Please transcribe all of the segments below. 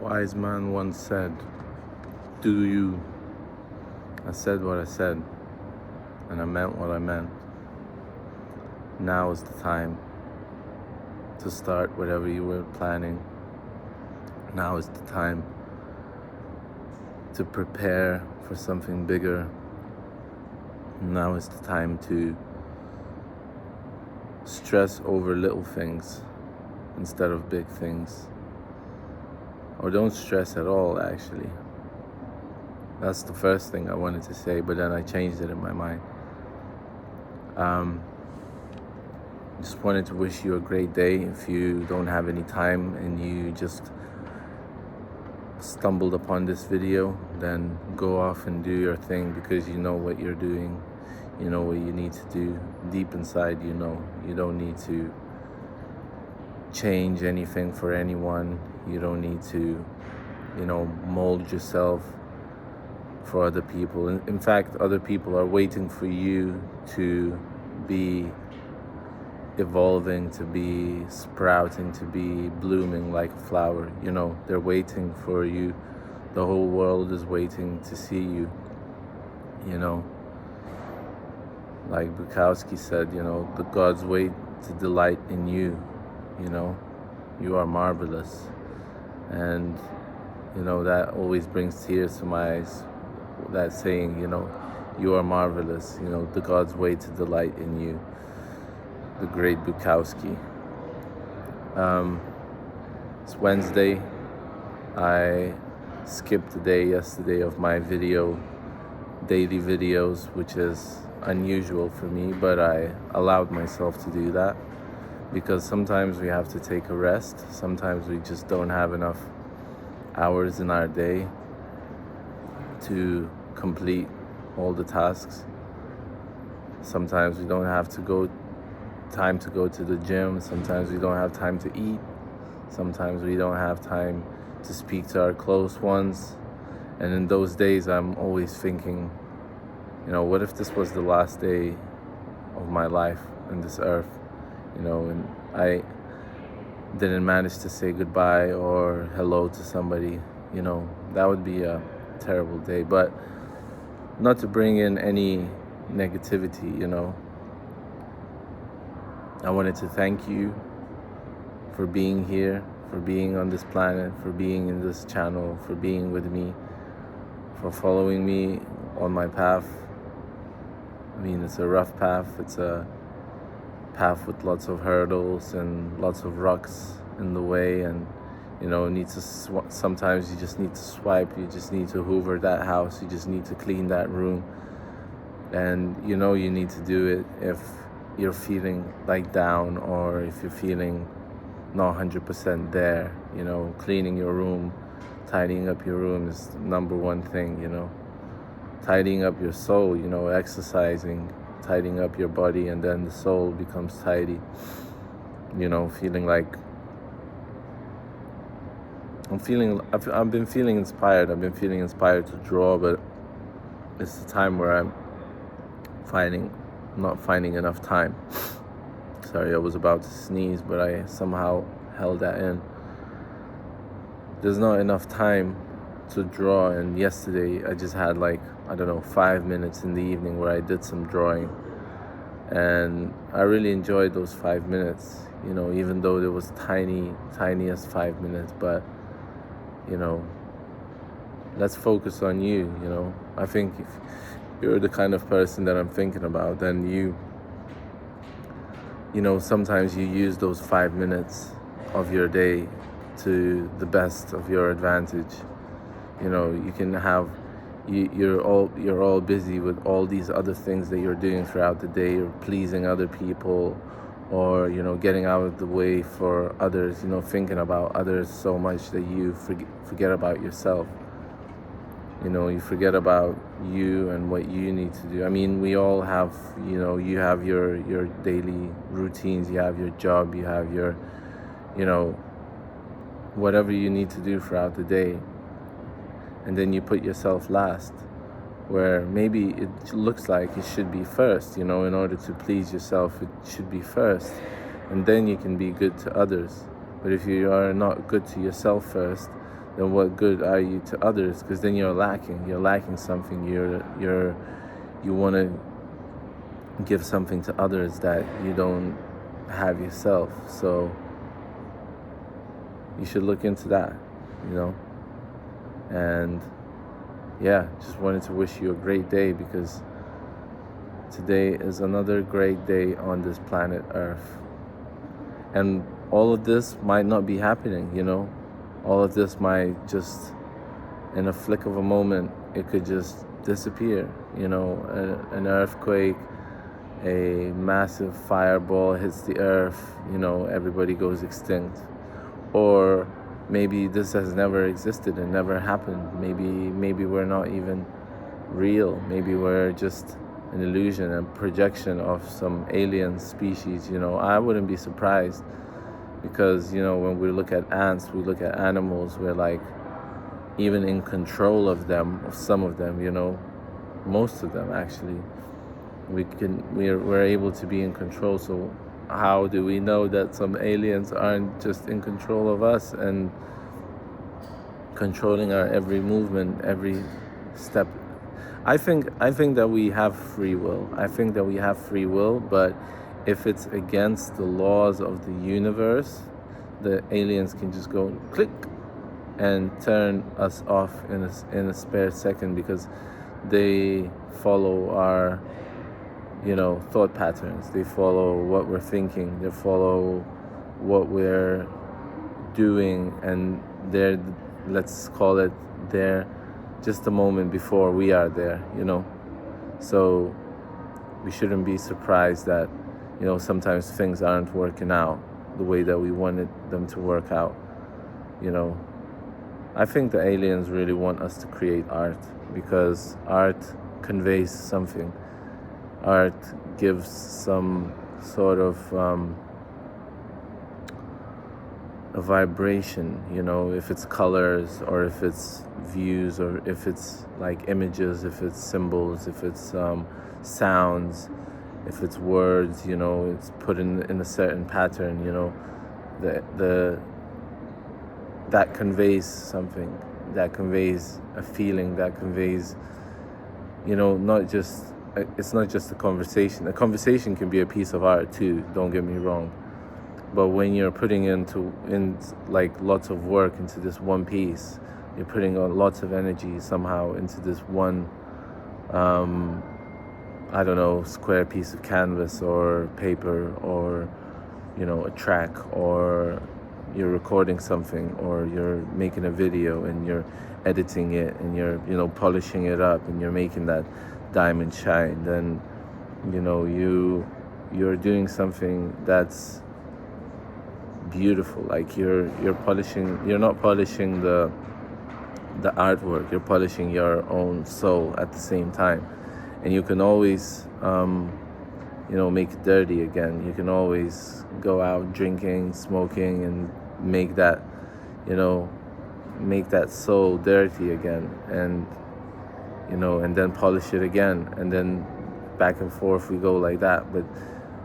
wise man once said, "Do you?" I said what I said, and I meant what I meant. Now is the time to start whatever you were planning. Now is the time to prepare for something bigger. Now is the time to stress over little things instead of big things. Or don't stress at all, actually. That's the first thing I wanted to say, but then I changed it in my mind. Just wanted to wish you a great day. If you don't have any time and you just stumbled upon this video, then go off and do your thing, because you know what you're doing. You know what you need to do. Deep inside, you know. You don't need to change anything for anyone. You don't need to, mold yourself for other people. In fact, other people are waiting for you to be evolving, to be sprouting, to be blooming like a flower. They're waiting for you. The whole world is waiting to see you. Like Bukowski said, the gods wait to delight in you. You are marvelous. And that always brings tears to my eyes, that saying, you are marvelous. The gods wait to delight in you. The great Bukowski. It's Wednesday. I skipped the day yesterday of my daily videos, which is unusual for me, but I allowed myself to do that because sometimes we have to take a rest. Sometimes we just don't have enough hours in our day to complete all the tasks. Sometimes we don't have time to go to the gym. Sometimes we don't have time to eat. Sometimes we don't have time to speak to our close ones. And in those days, I'm always thinking, what if this was the last day of my life on this earth, and I didn't manage to say goodbye or hello to somebody. That would be a terrible day. But not to bring in any negativity, I wanted to thank you for being here, for being on this planet, for being in this channel, for being with me, for following me on my path. It's a rough path. It's a path with lots of hurdles and lots of rocks in the way, and sometimes you just need to swipe. You just need to hoover that house. You just need to clean that room, and you need to do it if you're feeling like down, or if you're feeling not 100% there. Cleaning your room, tidying up your room is the number one thing. Tidying up your soul, exercising, tidying up your body, and then the soul becomes tidy. Feeling like I've been feeling inspired. I've been feeling inspired to draw, but it's the time where I'm not finding enough time. Sorry, I was about to sneeze, but I somehow held that in. There's not enough time to draw, and yesterday I just had 5 minutes in the evening where I did some drawing, and I really enjoyed those 5 minutes, even though it was tiniest 5 minutes. But let's focus on you. I think if you're the kind of person that I'm thinking about, then sometimes you use those 5 minutes of your day to the best of your advantage. You can have, you're all busy with all these other things that you're doing throughout the day. You're pleasing other people, or getting out of the way for others, thinking about others so much that you forget about yourself. You forget about you and what you need to do. We all have, you have your daily routines, you have your job, you have your, whatever you need to do throughout the day. And then you put yourself last, where maybe it looks like it should be first. In order to please yourself, it should be first, and then you can be good to others. But if you are not good to yourself first, then what good are you to others? Because then you're lacking something. You want to give something to others that you don't have yourself. So you should look into that, you know. And yeah, just wanted to wish you a great day, because today is another great day on this planet Earth. And all of this might not be happening, you know. All of this might just, in a flick of a moment, it could just disappear, you know. An earthquake, a massive fireball hits the earth, you know, everybody goes extinct. Or maybe this has never existed and never happened. Maybe we're not even real. Maybe we're just an illusion, a projection of some alien species, you know. I wouldn't be surprised, because, you know, when we look at ants, we look at animals, we're like even in control of them, of some of them, you know, most of them actually. We're able to be in control. So how do we know that some aliens aren't just in control of us and controlling our every movement, every step? I think that we have free will. But if it's against the laws of the universe, the aliens can just go click and turn us off in a spare second, because they follow our, you know, thought patterns. They follow what we're thinking. They follow what we're doing, and they're, let's call it, they're just a moment before we are there, you know. So we shouldn't be surprised that, you know, sometimes things aren't working out the way that we wanted them to work out, you know. I think the aliens really want us to create art, because art conveys something. Art gives some sort of a vibration, you know, if it's colors, or if it's views, or if it's like images, if it's symbols, if it's sounds, if it's words, you know, it's put in a certain pattern, you know, that conveys something, that conveys a feeling, that conveys, you know, it's not just a conversation. A conversation can be a piece of art too, don't get me wrong. But when you're putting in like lots of work into this one piece, you're putting lots of energy somehow into this one, I don't know, square piece of canvas or paper, or, you know, a track, or you're recording something, or you're making a video and you're editing it and you're, you know, polishing it up and you're making that diamond shine, then, you know, you're doing something that's beautiful. Like you're not polishing the artwork, you're polishing your own soul at the same time. And you can always you know, make it dirty again. You can always go out drinking, smoking, and make that, you know, make that soul dirty again, and, you know, and then polish it again, and then back and forth we go like that. But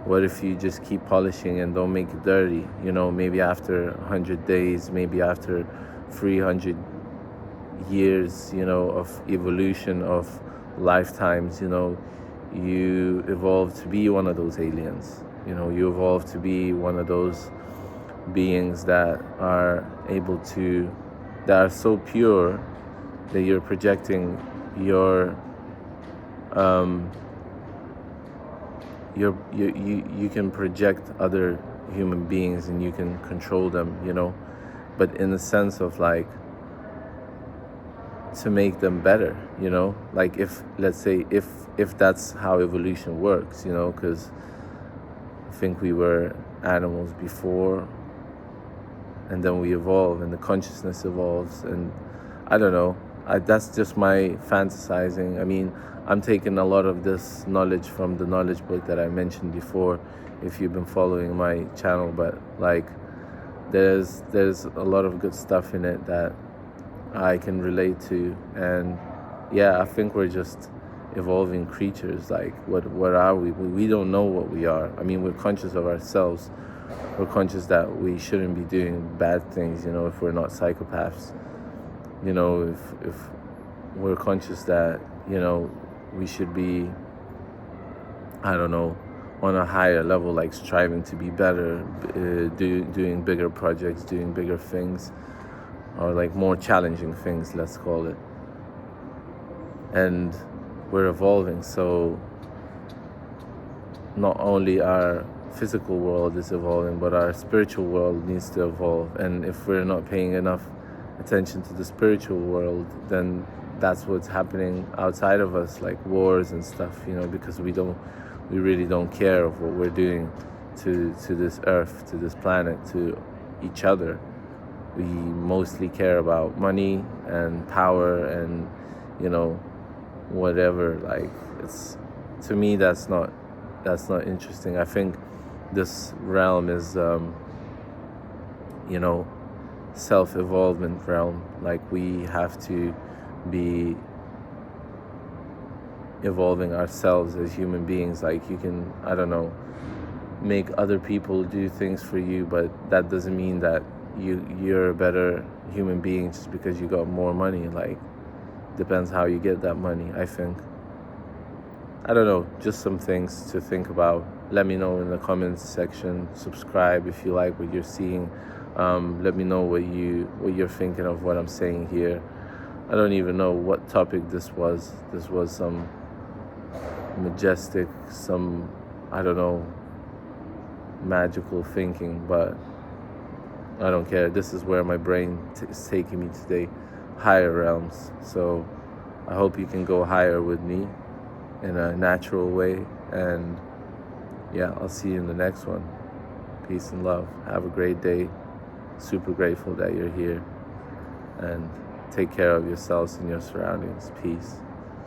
what if you just keep polishing and don't make it dirty? You know, maybe after 100 days, maybe after 300 years, you know, of evolution, of lifetimes, you know, you evolve to be one of those aliens. You know, you evolve to be one of those beings that are able to, that are so pure that you're projecting your you can project other human beings and you can control them, you know, but in the sense of like to make them better, you know, like if, let's say, if that's how evolution works, you know, because I think we were animals before, and then we evolve and the consciousness evolves, and I don't know, that's just my fantasizing. I mean, I'm taking a lot of this knowledge from the knowledge book that I mentioned before, if you've been following my channel, but like there's a lot of good stuff in it that I can relate to. And yeah, I think we're just evolving creatures. Like what are we? We don't know what we are. I mean, we're conscious of ourselves. We're conscious that we shouldn't be doing bad things, you know, if we're not psychopaths. you know, if we're conscious that, you know, we should be, I don't know, on a higher level, like striving to be better, doing bigger projects, doing bigger things, or like more challenging things, let's call it. And we're evolving, so not only our physical world is evolving, but our spiritual world needs to evolve. And if we're not paying enough attention to the spiritual world, then that's what's happening outside of us, like wars and stuff, you know, because we really don't care of what we're doing to this earth, to this planet, to each other. We mostly care about money and power and, you know, whatever. Like, it's, to me, that's not interesting. I think this realm is, you know, self-evolvement realm. Like, we have to be evolving ourselves as human beings. Like, you can, I don't know, make other people do things for you, but that doesn't mean that you're a better human being just because you got more money. Like, depends how you get that money, I think. I don't know, just some things to think about. Let me know in the comments section. Subscribe if you like what you're seeing. Let me know what you're thinking of what I'm saying here. I don't even know what topic this was. This was some majestic, some, I don't know, magical thinking, but I don't care. This is where my brain is taking me today, higher realms. So I hope you can go higher with me in a natural way. And yeah, I'll see you in the next one. Peace and love. Have a great day. Super grateful that you're here. And take care of yourselves and your surroundings. Peace.